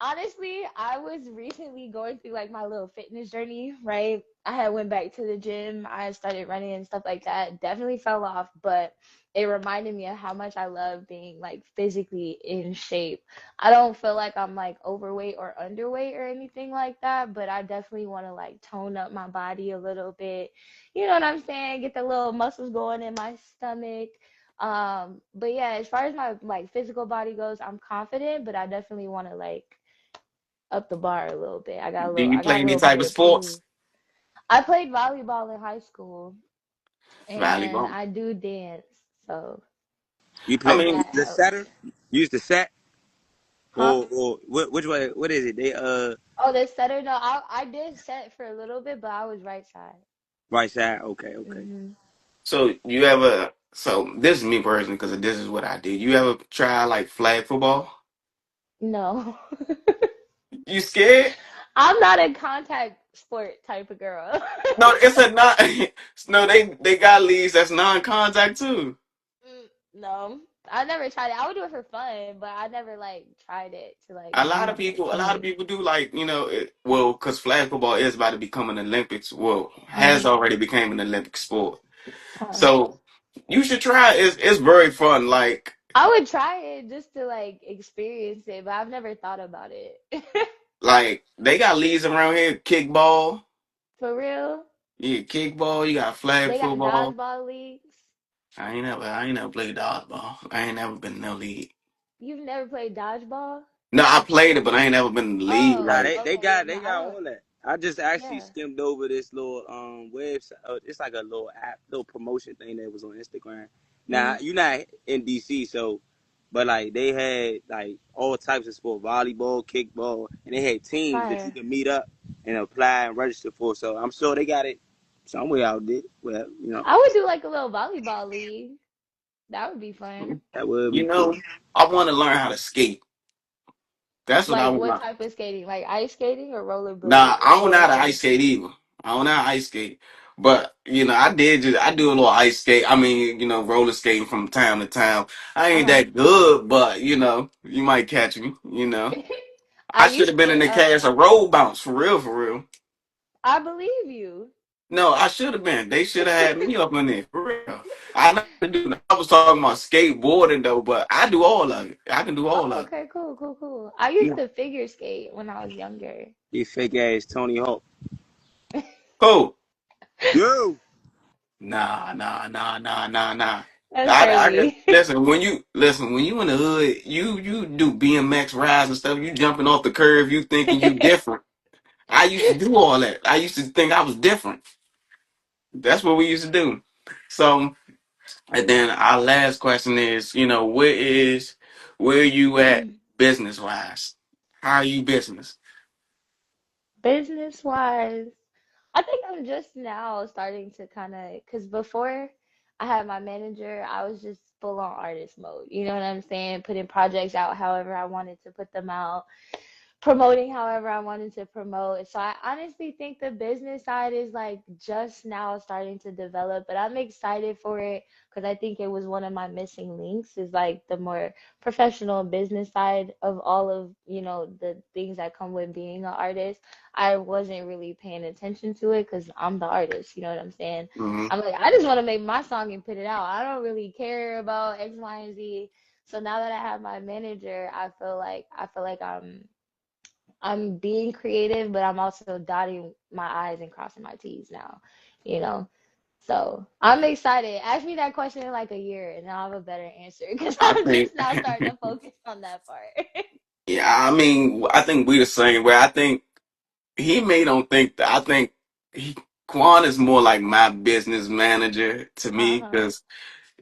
Honestly, I was recently going through like my little fitness journey, right? I had went back to the gym, I started running and stuff like that. Definitely fell off, but it reminded me of how much I love being like physically in shape. I don't feel like I'm like overweight or underweight or anything like that, but I definitely want to like tone up my body a little bit. You know what I'm saying? Get the little muscles going in my stomach. But yeah, as far as my like physical body goes, I'm confident, but I definitely want to like up the bar a little bit.
Do you
I
play
got a
any
little
type
bit
of
to
sports?
prove. I played volleyball in high school and
Volleyball.
I do dance, so
You
I
play
mean,
that
the setter?
helps.
Use the set
Huh?
or which way? What is it? They
Oh, the setter? No, I did set for a little bit, but I was right side.
right side. Okay, okay.
Hmm.
so you ever? So this is me personally because this is what I did. You ever try like flag football?
No.
You scared?
I'm not a contact sport type of girl.
No, it's a not. No, they got leagues that's non-contact too.
No, I never tried it. I would do it for fun, but I never like tried it to like be
A lot of
competitive.
people do like well, because flag football is about to become an Olympics. Well, has
Uh,
already became an Olympic sport.
uh.
So you should try it. It's very fun.
I would try it just to like experience it, but I've never thought about it.
Like they got leagues around here. Kickball,
For real?
yeah, kickball. You got flag
They got
football.
dodgeball leagues.
I ain't never played dodgeball. I ain't never been in no league.
You've never played dodgeball?
No, I played it, but I ain't never been in the league.
Oh,
Nah,
Like,
they
okay, yeah,
got
no,
they
I
got
don't.
all that. I just actually
Yeah.
skimmed over this little website. It's like a little app, little promotion thing that was on Instagram. Now
Hmm.
you're not in DC, so but like they had like all types of sport, volleyball, kickball, and they had teams that you
Fire.
can meet up and apply and register for. So I'm sure they got it somewhere out there. Well,
I would do like a little volleyball league. That would be fun.
that would
you
be cool.
know, I want to learn how to skate. That's what I
Like what
want.
type of skating? Like ice skating or
Nah,
rollerblade
I don't know
or
how to ice skate either. I don't know how to ice skate. But, I do a little ice skate. I mean, roller skating from time to time. I ain't
uh-huh.
that good, but, you might catch me,
I
I should have
used
been in
to
the cast of roll bounce for real, for real.
I believe you.
No, I should have been. They should have had me up in there for real. I know how to do. I was talking about skateboarding though, but I do all of it. I can do all
Oh,
of
okay, cool, cool, cool. I used
it.
to figure skate when I was younger.
You fake ass Tony Hawk.
Cool.
Yo,
Nah, nah, nah, nah, nah, nah.
That's
I got
crazy.
listen when you in the hood, you do BMX rides and stuff. You jumping off the curve, you thinking you different. I used to do all that. I used to think I was different. That's what we used to do. So, and then our last question is, where you at business wise? How are you business?
Business wise, I think I'm just now starting to kind of, because before I had my manager, I was just full on artist mode. You know what I'm saying? Putting projects out however I wanted to put them out, promoting however I wanted to promote. So I honestly think the business side is like just now starting to develop, but I'm excited for it because I think it was one of my missing links is like the more professional business side of all of, the things that come with being an artist. I wasn't really paying attention to it because I'm the artist, you know what I'm saying?
Hmm.
I'm like, I just want to make my song and put it out. I don't really care about X, Y, and Z. So now that I have my manager, I feel like I'm being creative, but I'm also dotting my I's and crossing my T's now, you know. So I'm excited. Ask me that question in like a year, and I'll have a better answer because
I
I'm
think,
just now starting to focus on that part.
yeah, I mean, I think we the same way. I think he may don't think that. I think Quan is more like my business manager to me
Uh-huh.
because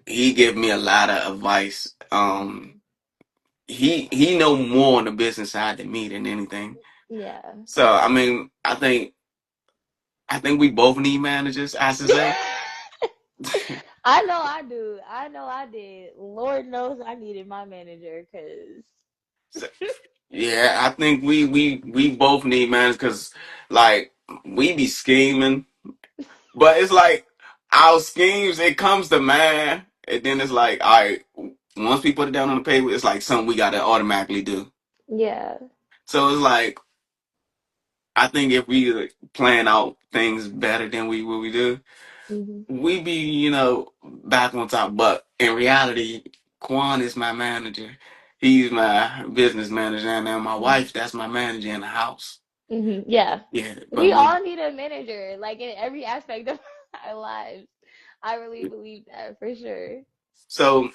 he give me a lot of advice.
Hmm.
he know more on the business side than me than anything.
Yeah.
So I mean, I think we both need managers. I should say.
I know I do. I know I did. Lord knows I needed my manager because
So, yeah, I think we both need managers because like we be scheming, but it's like our schemes. It comes to man, and then it's like, all right. Once we put it down on the paper, it's like something we got to automatically do.
yeah.
So it's like I think if we plan out things better than we do,
Hmm.
we be, back on top. But in reality, Quan is my manager. He's my business manager, and then my wife, that's my manager in the house.
Yeah.
Yeah, but
We all need a manager, like in every aspect of our lives. I really believe that for sure.
so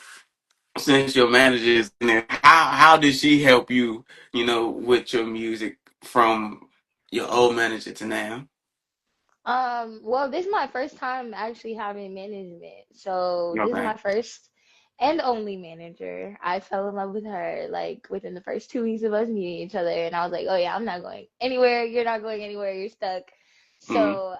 since your manager is in there, how did she help you, with your music from your old manager to now?
Well, this is my first time actually having management. So this is
Okay.
my first and only manager. I fell in love with her like within the first 2 weeks of us meeting each other, and I was like, oh yeah, I'm not going anywhere. You're not going anywhere. You're stuck.
Mm-hmm.
So,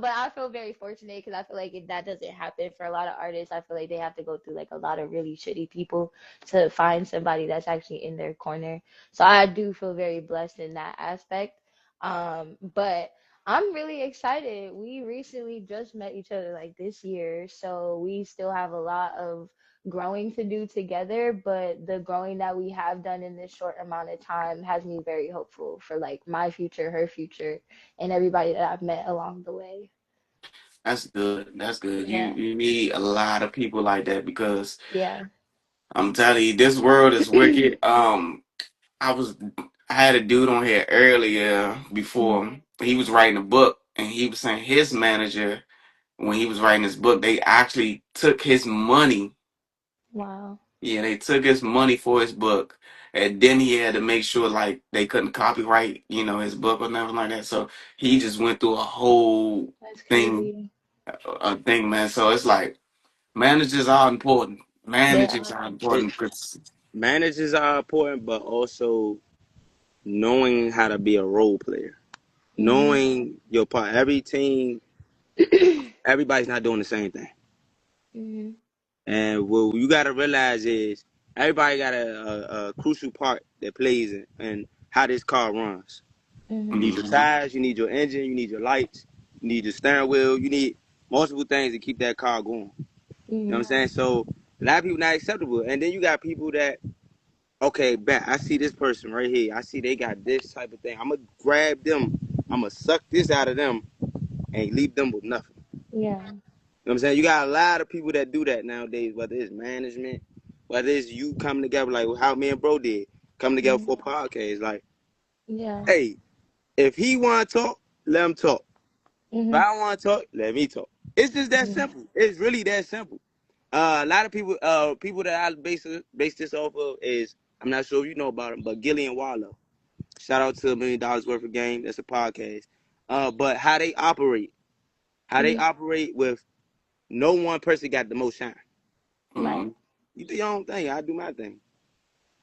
but I feel very fortunate because I feel like that doesn't happen for a lot of artists. I feel like they have to go through like a lot of really shitty people to find somebody that's actually in their corner. So I do feel very blessed in that aspect. But I'm really excited. We recently just met each other like this year, so we still have a lot of growing to do together, but the growing that we have done in this short amount of time has me very hopeful for like my future, her future, and everybody that I've met along the way.
That's good. That's good. You
Yeah.
you need a lot of people like that because
Yeah.
I'm telling you, this world is wicked. I was I had a dude on here earlier
Mhm.
before he was writing a book, and he was saying his manager when he was writing his book, they actually took his money.
Wow.
Yeah, they took his money for his book, and then he had to make sure like they couldn't copyright, his book or nothing like that. So he just went through a whole
That's
thing,
crazy.
man. So it's like managers are important.
They
Managers
are.
are
It,
important because
managers are important, but also knowing how to be a role player,
Mhm.
knowing your part. Every team, everybody's not doing the same thing,
Mhm.
and what you got to realize is everybody got a crucial part that plays in how this car runs. You
Mhm.
need your tires, you need your engine, you need your lights, you need your steering wheel, you need multiple things to keep that car going. You know what I'm
Mhm.
saying? So a lot of people not acceptable, and then you got people that okay, bet I see this person right here. I see they got this type of thing. I'm gonna grab them. I'm gonna suck this out of them and leave them with nothing.
Yeah.
You know what I'm saying? You got a lot of people that do that nowadays, whether it's management, whether it's you coming together like how me and bro did, coming together
Mhm.
for a podcast. Like,
Yeah.
hey, if he wanna talk, let him talk. If I
Mhm.
don't wanna talk, let me talk. It's just that
Mhm.
simple. It's really that simple. A lot of people, people that I base this off of is I'm not sure if you know about him, but Gillian Wallow. Shout out to $1 million worth of game. That's a podcast. But how they
Mhm.
operate with no one person got the most shine.
Right.
You do your own thing. I do my thing,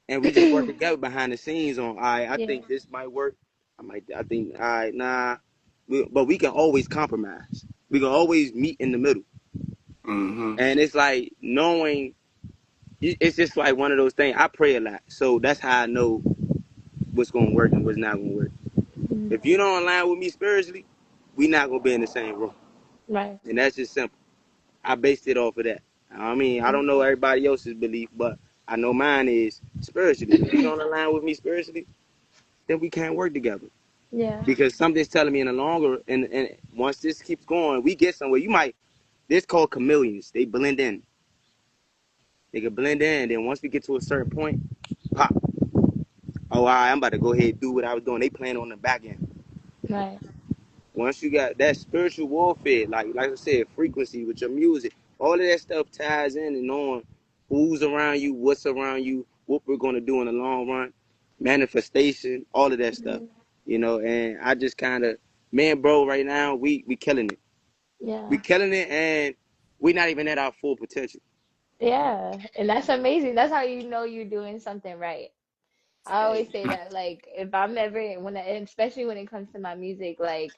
and we just work together behind the scenes on. All right, I
Yeah.
think this might work. I think. All right, nah. But we can always compromise. We can always meet in the middle.
mm-hmm.
And it's like knowing. It's just like one of those things. I pray a lot, so that's how I know what's gonna work and what's not gonna work.
Mhm.
If you don't align with me spiritually, we not gonna be in the same room.
Right.
And that's just simple. I based it off of that. I mean, I don't know everybody else's belief, but I know mine is spiritually. If you don't align with me spiritually, then we can't work together.
Yeah.
Because something's telling me in the longer and once this keeps going, we get somewhere. You might this called chameleons. They blend in. They can blend in. Then once we get to a certain point, pop. Oh, all right, I'm about to go ahead and do what I was doing. They playing on the back end.
Right.
Once you got that spiritual warfare, like I said, frequency with your music, all of that stuff ties in and on who's around you, what's around you, what we're gonna do in the long run, manifestation, all of that stuff.
Mhm.
And I just kind of, man, bro, right now we killing it. We
Yeah.
killing it, and we're not even at our full potential.
Yeah, and that's amazing. That's how you know you're doing something right. I always say that, like, if I'm ever, and especially when it comes to my music, like,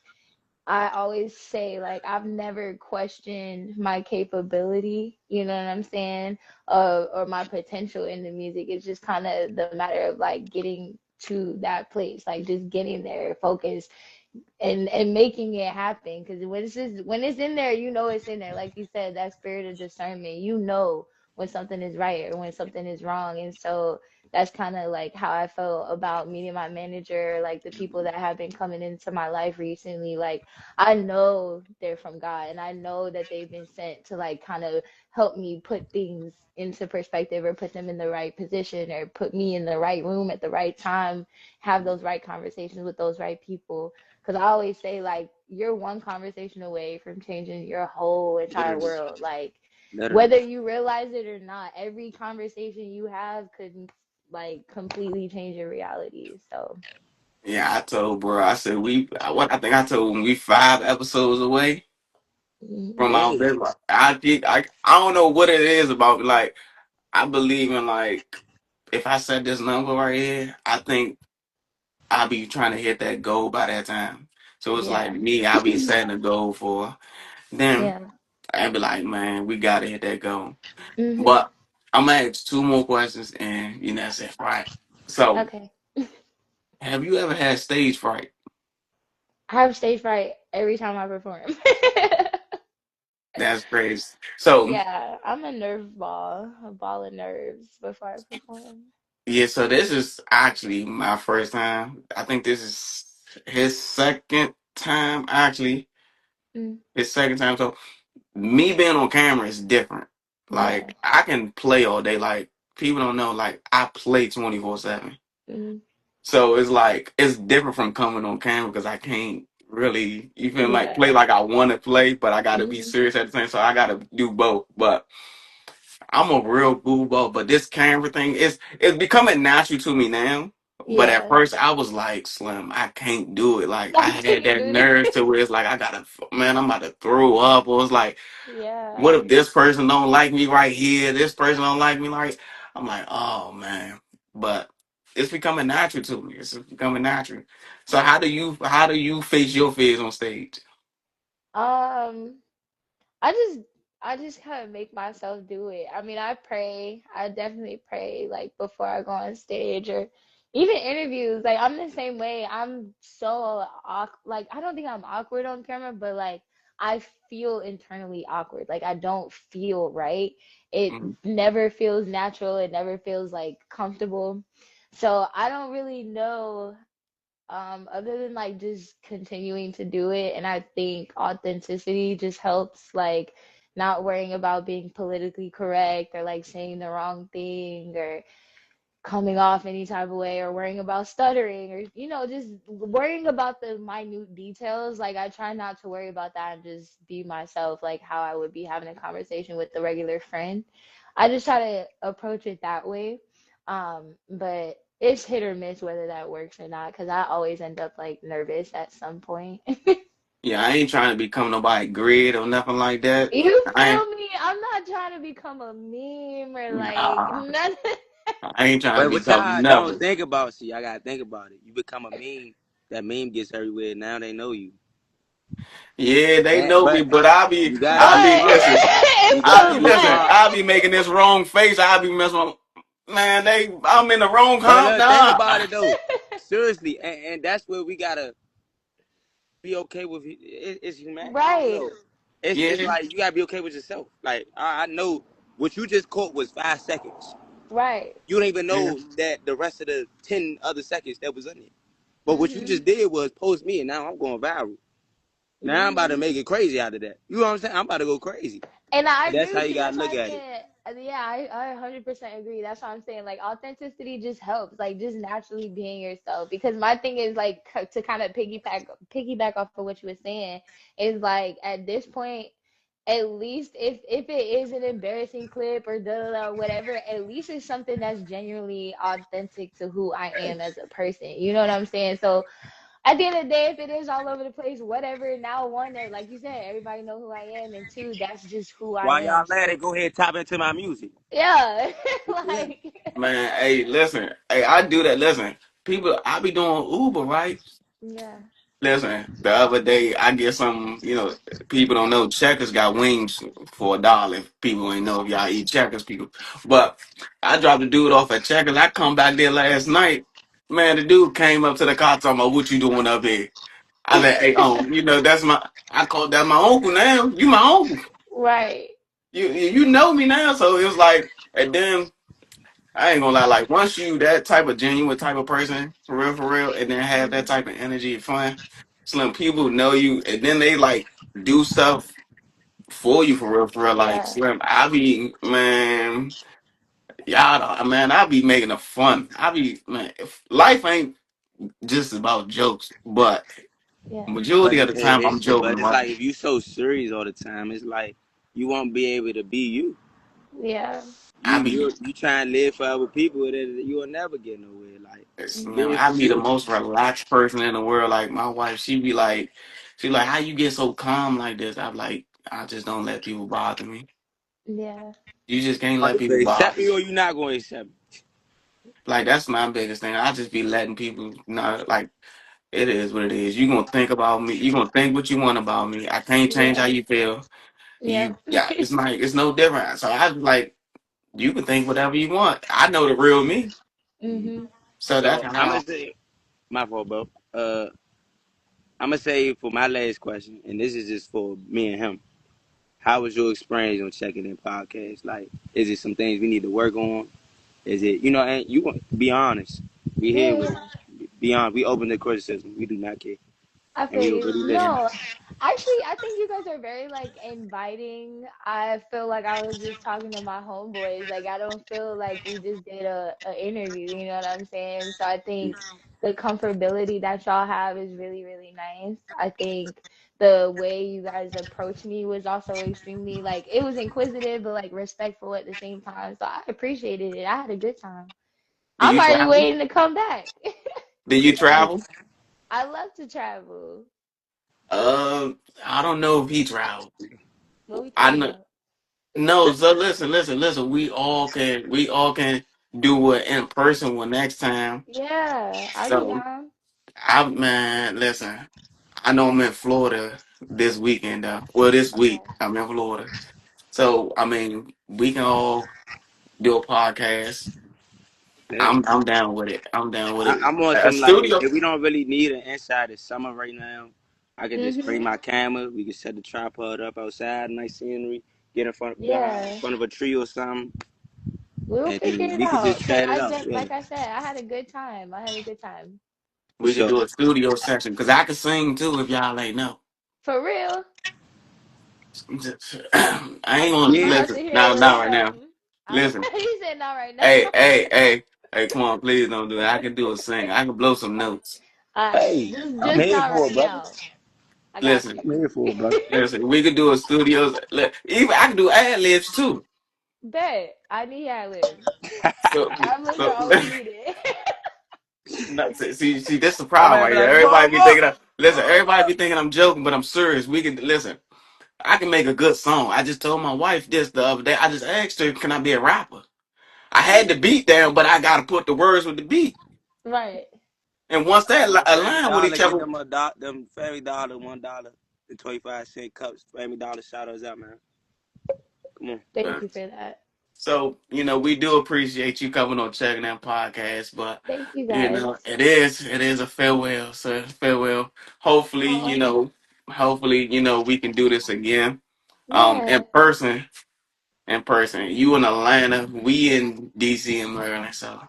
I always say, like, I've never questioned my capability, you know what I'm saying, or my potential in the music. It's just kind of the matter of like getting to that place, like just getting there, focus, and making it happen. Because when it's in there, you know it's in there. Like you said, that spirit of discernment, you know when something is right or when something is wrong. And so that's kind of like how I felt about meeting my manager, like the people that have been coming into my life recently. Like I know they're from God, and I know that they've been sent to like kind of help me put things into perspective or put them in the right position or put me in the right room at the right time, have those right conversations with those right people. Because I always say, like, you're one conversation away from changing your whole entire
Literally,
world. Like,
literally.
whether you realize it or not, every conversation you have could, like, completely change your reality. So,
Yeah, I told bro. I said what I think I told him we 5 episodes away from our
mhm.
best. I don't know what it is about. Like I believe in like if I set this number right here, I think I'll be trying to hit that goal by that time. So it's like
Yeah.
me, I'll be setting a goal for them.
Yeah.
I'd be like, man, we gotta hit that goal.
Hmm.
But I'm gonna ask two more questions, and that's it, right? So,
Okay.
have you ever had stage fright?
I have stage fright every time I perform.
That's crazy. So,
Yeah, I'm a ball of nerves before I perform.
yeah, so this is actually my first time. I think this is his second time, actually.
Mm,
His second time. So, me being on camera is different.
yeah.
Like, I can play all day. Like, people don't know, like, I play 24/7.
Mm,
So it's like it's different from coming on camera because I can't really even like play
yeah.
like I want to play, but I got to be
Hmm.
serious at the same. So I got to do both. But I'm a real goofball. But this camera thing is it's becoming natural to me now. But at
Yeah.
first I was like, Slim, I can't do it. Like I
I
had
can't
that
do this.
nerves to where it's like I gotta, man, I'm about to throw up. Or it's like
Yeah.
what if this person don't like me right here? This person don't like me like I'm like, oh man. But it's becoming natural to me. It's becoming natural. So how do you face your fears on stage?
Um, I just I just kind of make myself do it. I mean, I pray. I definitely pray like before I go on stage or even interviews. Like I'm the same way. I'm so like I don't think I'm awkward on camera, but like I feel internally awkward. Like I don't feel right. It
Mhm.
never feels natural. It never feels like comfortable. So I don't really know other than like just continuing to do it. And I think authenticity just helps, like not worrying about being politically correct or like saying the wrong thing or coming off any type of way or worrying about stuttering or just worrying about the minute details. Like I try not to worry about that and just be myself, like how I would be having a conversation with a regular friend. I just try to approach it that way. But it's hit or miss whether that works or not because I always end up like nervous at some point.
Yeah, I ain't trying to become nobody grid or nothing like that.
You
I ain't
feel me? I'm not trying to become a meme or like
nah,
none.
I ain't trying to
But what
become
y'all don't
nothing.
think about, see, I gotta think about it. You become a meme, that meme gets everywhere. Now they know you.
Yeah, they
And,
know me,
but
but
you gotta
I'll
be
be
But
smart.
listen,
You
it's
gotta
a
be smart.
I'll be making this wrong face. I'll be messing with man, I'm in the wrong
But
comp.
look, think
Nah.
about it though. Seriously, and that's where we gotta be okay with it. It's human.
but.
I don't
Right,
know. It's
Yeah,
like you gotta be okay with yourself. Like I know what you just caught was 5 seconds.
right.
You don't even
yeah,
know that the rest of the 10 other seconds that was in it. But what you
Mhm.
just did was post me, and now I'm going viral. Now I'm about to
Mhm.
make it crazy out of that. You know what I'm saying? I'm about to go crazy.
And I
And that's
agree
how
with
you
you. That's
gotta
why
look
I
at it.
said, yeah, I 100% agree. That's why I'm saying, like, authenticity just helps, like, just naturally being yourself. Because my thing is, like, to kind of piggyback off of what you were saying, is like, at this point, at least if it is an embarrassing clip or da da da whatever, at least it's something that's genuinely authentic to who I am as a person. You know what I'm saying? So at the end of the day, if it is all over the place, whatever. Now, one, that like you said, everybody know who I am, and two, that's just who I
While y'all
am.
at it,
So
go ahead tap into my music.
yeah,
Yeah.
like
Man, hey, listen. Hey, I do that. Listen, people, I be doing Uber, right?
yeah,
Listen, the other day I get some, people don't know Checkers got wings for $1. People ain't know if y'all eat Checkers, people. But I dropped the dude off at Checkers. I come back there last night. Man, the dude came up to the car talking about what you doing up here. I said, hey, I called that my uncle now. You my uncle.
right,
You know me now. So it was like, and then I ain't gonna lie, like once you that type of genuine type of person, for real, and then have that
hmm
type of energy and fun, Slim, people know you, and then they like do stuff for you for real. Like
yeah,
Slim, I be man, man, I be making it fun. I be man, if life ain't just about jokes, but
yeah,
But
majority of the time I'm joking,
but it's
right?
like if you so serious all the time, it's like you won't be able to be you.
yeah,
I
You try and live for other people, that you will never get nowhere. Like
Slim,
hmm
live
I
for
be the
you.
most relaxed person in the world. Like my wife, she like, how you get so calm like this? I'm like, I just don't let people bother me.
yeah,
You just can't
Are
let
you gonna
people
accept
bother
me
you.
or you not gonna accept me?
Like that's my biggest thing. I just be letting people know, like it is what it is. You gonna think about me. You gonna think what you want about me. I can't change how
yeah,
you feel.
yep,
It's no different. So I like you can think whatever you want. I know the real me.
hmm
So that's
So I'm
how.
gonna say my fault, bro. I'm gonna say for my last question, and this is just for me and him. How was your experience on checking in podcast? Like, is it some things we need to work on? Is it, and you want be honest. We
yeah,
here with
yeah.
be honest. We open the criticism. We do not care,
I
and
feel
we will
you.
really listen.
No, actually, I think you guys are very like inviting. I feel like I was just talking to my homeboys. Like I don't feel like we just did a interview. You know what I'm saying? So I think the comfortability that y'all have is really really nice. I think the way you guys approached me was also extremely like it was inquisitive but like respectful at the same time. So I appreciated it. I had a good time.
Do
I'm
you
already
travel?
waiting to come back.
Do you travel?
I love to travel.
I don't know if he traveled.
What we
I
talking
know.
about?
No, so listen. We all can do it in person one next time.
Yeah, I'll be
So
down.
man, listen. I know I'm in Florida this weekend though. Well, this week
Okay.
I'm in Florida. So I mean, we can all do a podcast.
Yeah.
I'm down with it. I'm down with it.
I'm on
A
some like
studio.
if we don't really need an inside this summer right now, I could just bring
Mhm.
my camera. We could set the tripod up outside, nice scenery. Get in front behind in
Yeah,
front of a tree or something,
we'll
and
figure it
we could just
out. Cause
chat it up. Yeah,
like I said, I had a good time. I had a good time.
for
We could
sure.
do a studio session because I could sing too if y'all ain't know.
For real.
I ain't
I'm
gonna
Yeah.
gonna have to
listen.
hear a
Now,
little
not right now.
something. I'm
Listen.
he said not right now.
Hey, come on, please don't do that. I can do a sing. I can blow some notes.
All right,
Hey, I'm
just
here
not
for it,
right
brother.
now. I got
Listen,
you.
I'm here for it, brother.
we could do a studios. Even I can do ad libs too.
Bet I need ad libs.
So,
Ad libs are
so
always needed.
no, see, that's the
My
problem
man
right
be
here.
like,
Everybody be
mama.
thinking, everybody be thinking I'm joking, but I'm serious. We can listen. I can make a good song. I just told my wife this the other day. I just asked her, "Can I be a rapper?" I had the beat down, but I got to put the words with the beat.
Right.
And once that
Yo, Family
align with
Dollar,
each
get
other,
them them Family Dollar $1 and 25 cent cups. Family Dollar shout us out, man. Come on.
Thank you for that.
so, we do appreciate you coming on Checking That Podcast, but
Thank you guys.
it is a farewell. So farewell. Hopefully,
Oh,
we can do this again. In
yeah.
person, You in Atlanta, we in DC and Maryland. So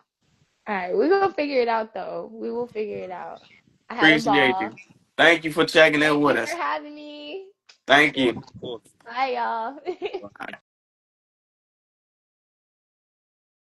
All right, we're gonna figure it out though. We will figure it out. I had a
appreciate
ball.
you. Thank you for checking in
Thank
with
you for
us.
having me.
Thank
Cool,
you.
cool.
Bye, y'all.